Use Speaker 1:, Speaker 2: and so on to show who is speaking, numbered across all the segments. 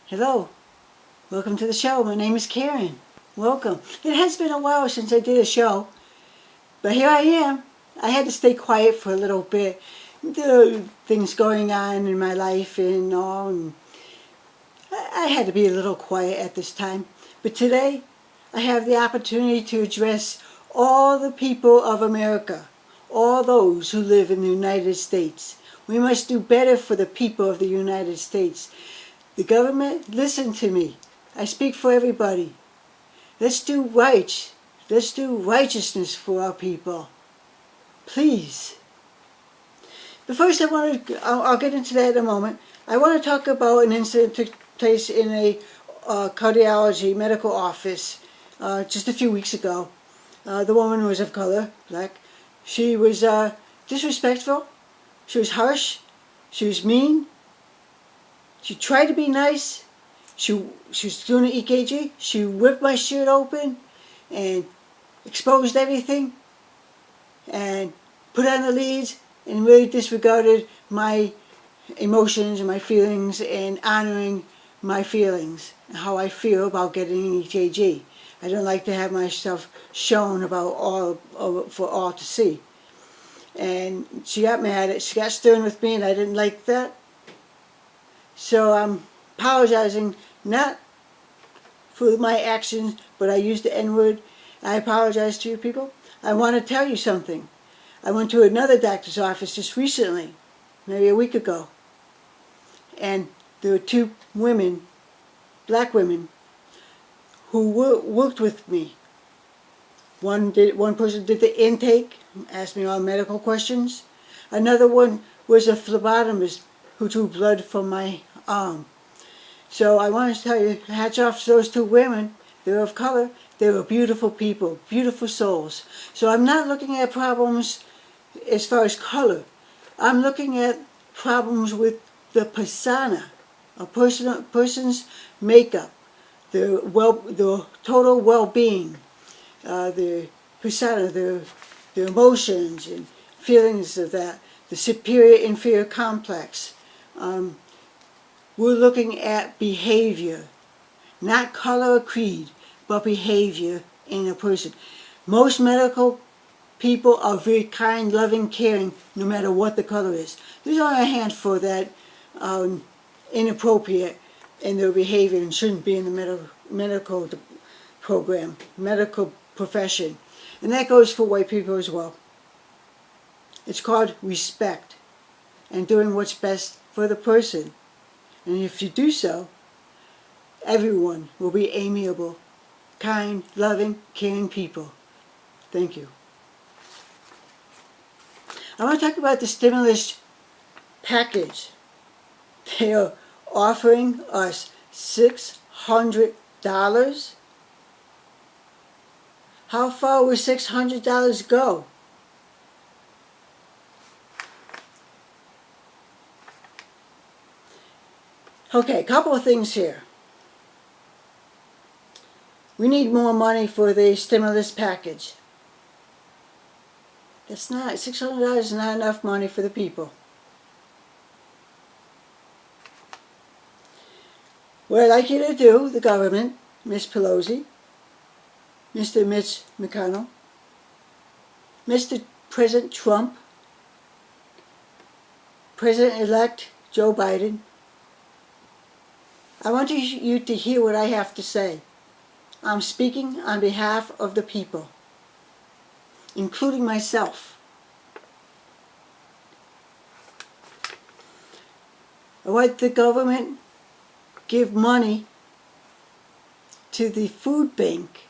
Speaker 1: Hello, welcome to the show. My name is Karynn. Welcome. It has been a while since I did a show, but here I am. I had to stay quiet for a little bit. There are things going on in my life and all, and I had to be a little quiet at this time. But today, I have the opportunity to address all the people of America, all those who live in the United States. We must do better for the people of the United States. The government, listen to me. I speak for everybody. Let's do right. Let's do righteousness for our people. Please. But first I'll get into that in a moment. I want to talk about an incident that took place in a cardiology medical office just a few weeks ago. The woman was of color, black. She was disrespectful. She was harsh. She was mean. She tried to be nice. She was doing an EKG. She ripped my shirt open and exposed everything and put on the leads and really disregarded my emotions and my feelings and honoring my feelings and how I feel about getting an EKG. I don't like to have myself shown for all to see. And she got mad. She got stern with me, and I didn't like that. So I'm apologizing, not for my actions, but I used the N-word. I apologize to you people. I want to tell you something. I went to another doctor's office just recently, maybe a week ago, and there were two women, black women, who worked with me. One person did the intake, asked me all medical questions. Another one was a phlebotomist who drew blood from my arm. So I want to tell you, hats off to those two women. They were of color. They were beautiful people, beautiful souls. So I'm not looking at problems as far as color. I'm looking at problems with the persona, a person's makeup, their total well-being, their persona, their emotions and feelings of that, the superior-inferior complex. We're looking at behavior, not color or creed, but behavior in a person. Most medical people are very kind, loving, caring, no matter what the color is. There's only a handful that are inappropriate in their behavior and shouldn't be in the medical program, medical profession. And that goes for white people as well. It's called respect and doing what's best for the person. And if you do so, everyone will be amiable, kind, loving, caring people. Thank you. I want to talk about the stimulus package. They are offering us $600. How far will $600 go? Okay, a couple of things here. We need more money for the stimulus package. $600 is not enough money for the people. What I'd like you to do, the government, Ms. Pelosi, Mr. Mitch McConnell, Mr. President Trump, President-elect Joe Biden, I want you to hear what I have to say. I'm speaking on behalf of the people, including myself. I want the government give money to the food bank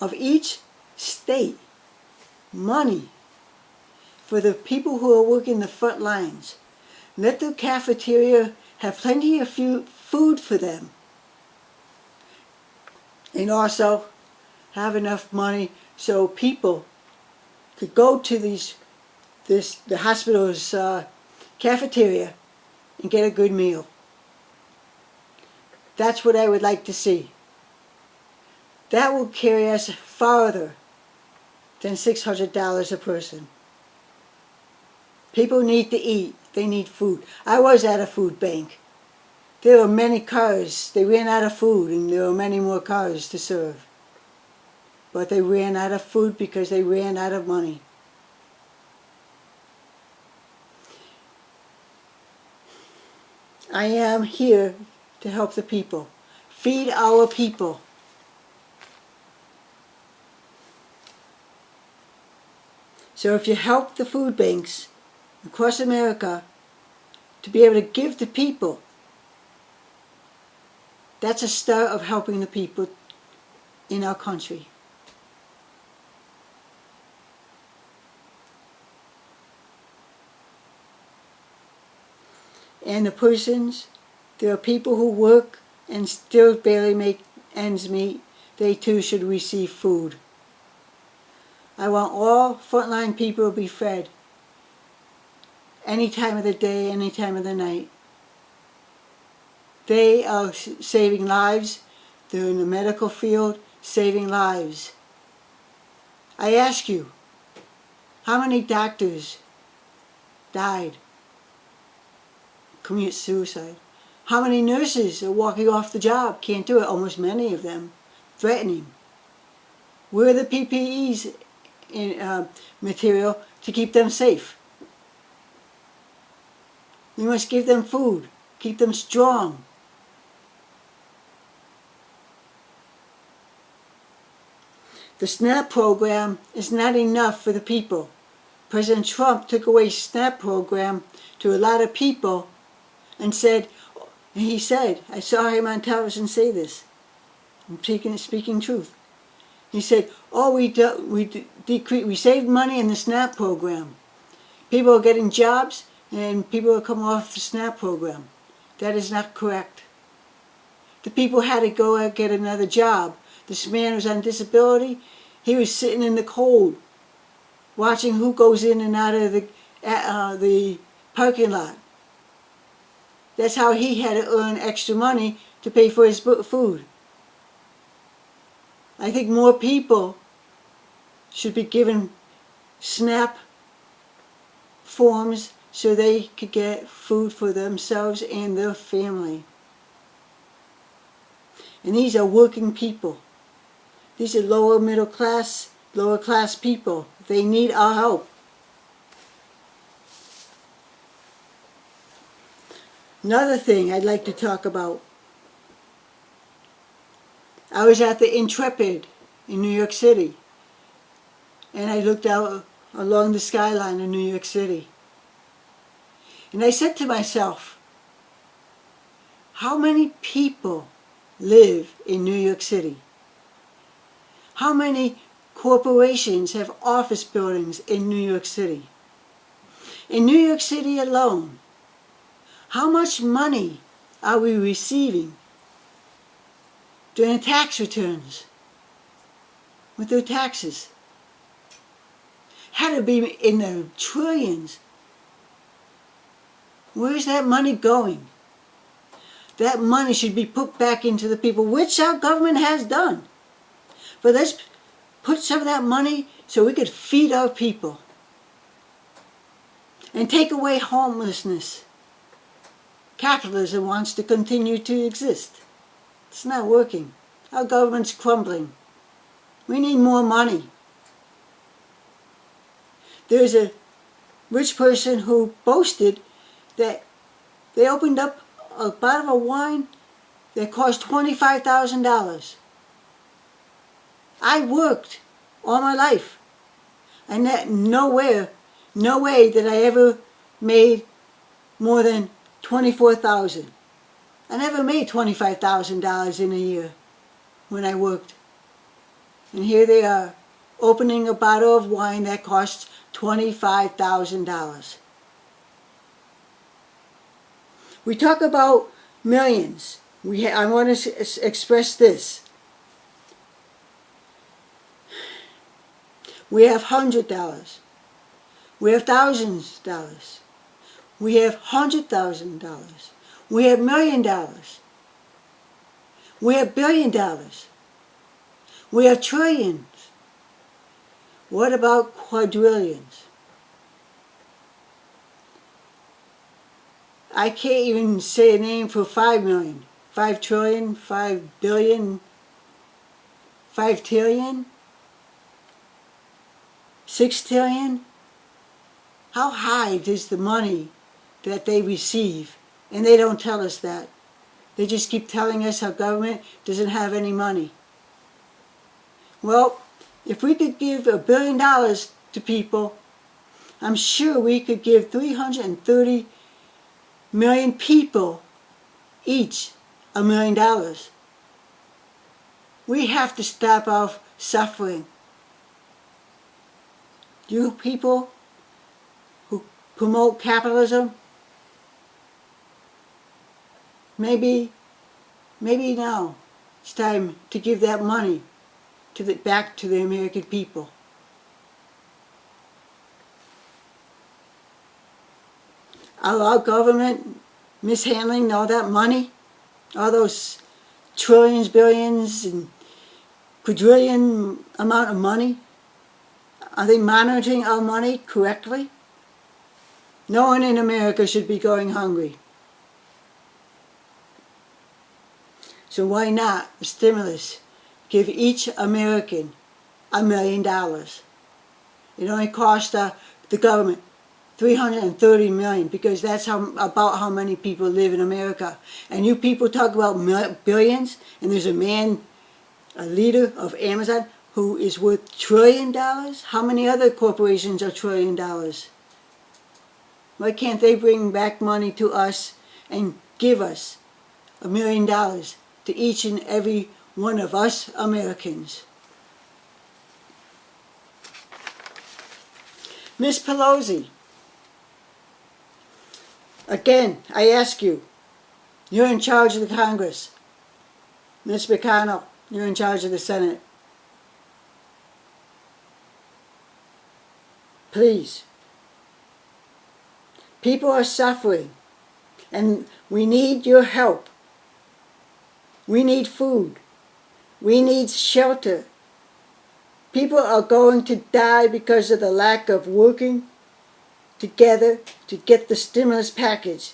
Speaker 1: of each state. Money for the people who are working the front lines. Let the cafeteria have plenty of food for them. And also have enough money so people could go to the hospital's cafeteria and get a good meal. That's what I would like to see. That will carry us farther than $600 a person. People need to eat. They need food. I was at a food bank. There were many cars. They ran out of food, and there were many more cars to serve. But they ran out of food because they ran out of money. I am here to help the people. Feed our people. So if you help the food banks across America to be able to give to people, that's a start of helping the people in our country. And the persons, there are people who work and still barely make ends meet. They too should receive food. I want all frontline people to be fed any time of the day, any time of the night. They are saving lives. They're in the medical field, saving lives. I ask you, how many doctors died, commit suicide? How many nurses are walking off the job, can't do it, almost many of them, threatening? Where are the PPEs material to keep them safe? We must give them food, keep them strong. The SNAP program is not enough for the people. President Trump took away SNAP program to a lot of people and he said, I saw him on television say this, I'm speaking truth. He said, oh, we saved money in the SNAP program. People are getting jobs and people are coming off the SNAP program. That is not correct. The people had to go and get another job. This man was on disability. He was sitting in the cold, watching who goes in and out of the parking lot. That's how he had to earn extra money to pay for his food. I think more people should be given SNAP forms so they could get food for themselves and their family. And these are working people. These are lower class people. They need our help. Another thing I'd like to talk about. I was at the Intrepid in New York City, and I looked out along the skyline of New York City. And I said to myself, how many people live in New York City? How many corporations have office buildings in New York City? In New York City alone, how much money are we receiving during tax returns with their taxes? Had to be in the trillions. Where's that money going? That money should be put back into the people, which our government has done. But let's put some of that money so we could feed our people and take away homelessness. Capitalism wants to continue to exist. It's not working. Our government's crumbling. We need more money. There's a rich person who boasted that they opened up a bottle of wine that cost $25,000. I worked all my life, and that no way that I ever made more than $24,000. I never made $25,000 in a year when I worked. And here they are, opening a bottle of wine that costs $25,000. We talk about millions. I want to express this. We have $100. We have $1,000. We have $100,000. We have $1 million. We have $1 billion. We have trillions. What about quadrillions? I can't even say a name for 5 million. 5 trillion, 5 billion, 5 trillion, 6 trillion. How high is the money that they receive? And they don't tell us that. They just keep telling us our government doesn't have any money. Well, if we could give $1 billion to people, I'm sure we could give 330 million people each $1 million. We have to stop our suffering. You people who promote capitalism, maybe now it's time to give that money back to the American people. Our government mishandling all that money, all those trillions, billions, and quadrillion amount of money. Are they monitoring our money correctly? No one in America should be going hungry. So why not a stimulus? Give each American $1 million. It only costs the government $330 million, because that's about how many people live in America. And you people talk about billions, and there's a man, a leader of Amazon, who is worth $1 trillion. How many other corporations are $1 trillion? Why can't they bring back money to us and give us $1 million to each and every one of us Americans? Miss Pelosi, again, I ask you, you're in charge of the Congress. Miss McConnell, you're in charge of the Senate. Please. People are suffering, and we need your help. We need food. We need shelter. People are going to die because of the lack of working together to get the stimulus package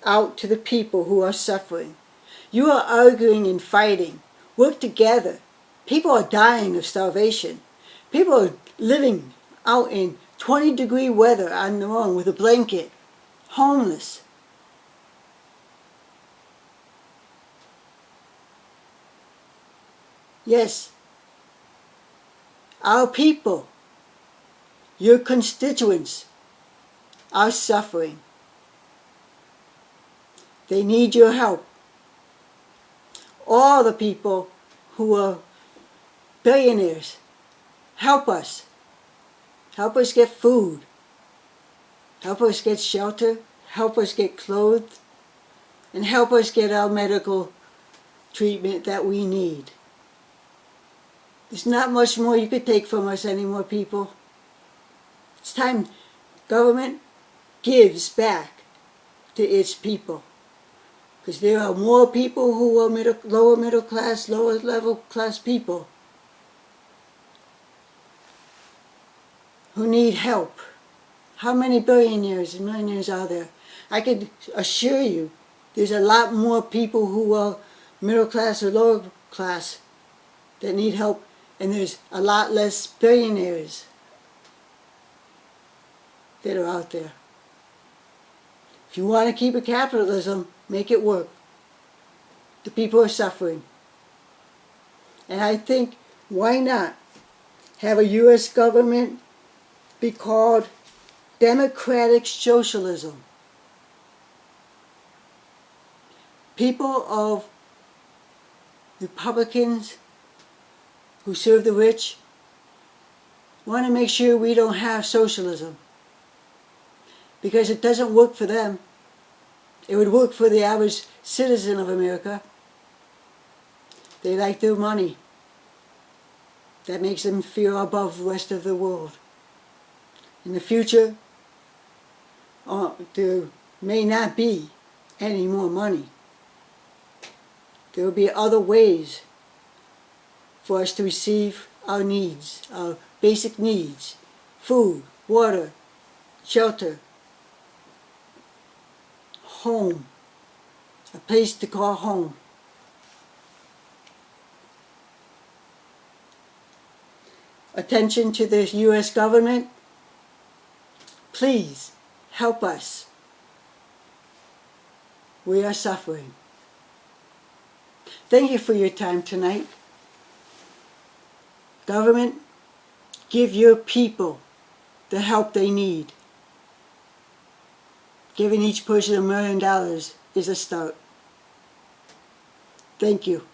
Speaker 1: out to the people who are suffering. You are arguing and fighting. Work together. People are dying of starvation. People are living out in 20-degree weather on their own with a blanket. Homeless. Yes. Our people, your constituents, are suffering. They need your help. All the people who are billionaires, help us. Help us get food. Help us get shelter. Help us get clothed. And help us get our medical treatment that we need. There's not much more you could take from us anymore, people. It's time government gives back to its people. Because there are more people who are lower middle class, lower level class people who need help. How many billionaires and millionaires are there? I can assure you there's a lot more people who are middle class or lower class that need help, and there's a lot less billionaires that are out there. If you want to keep a capitalism, make it work. The people are suffering. And I think, why not have a U.S. government be called democratic socialism? People of Republicans who serve the rich want to make sure we don't have socialism, because it doesn't work for them. It would work for the average citizen of America. They like their money. That makes them feel above the rest of the world. In the future, there may not be any more money. There will be other ways for us to receive our needs, our basic needs: food, water, shelter, home, a place to call home. Attention to the U.S. government, please help us. We are suffering. Thank you for your time tonight. Government, give your people the help they need. Giving each person $1 million is a start. Thank you.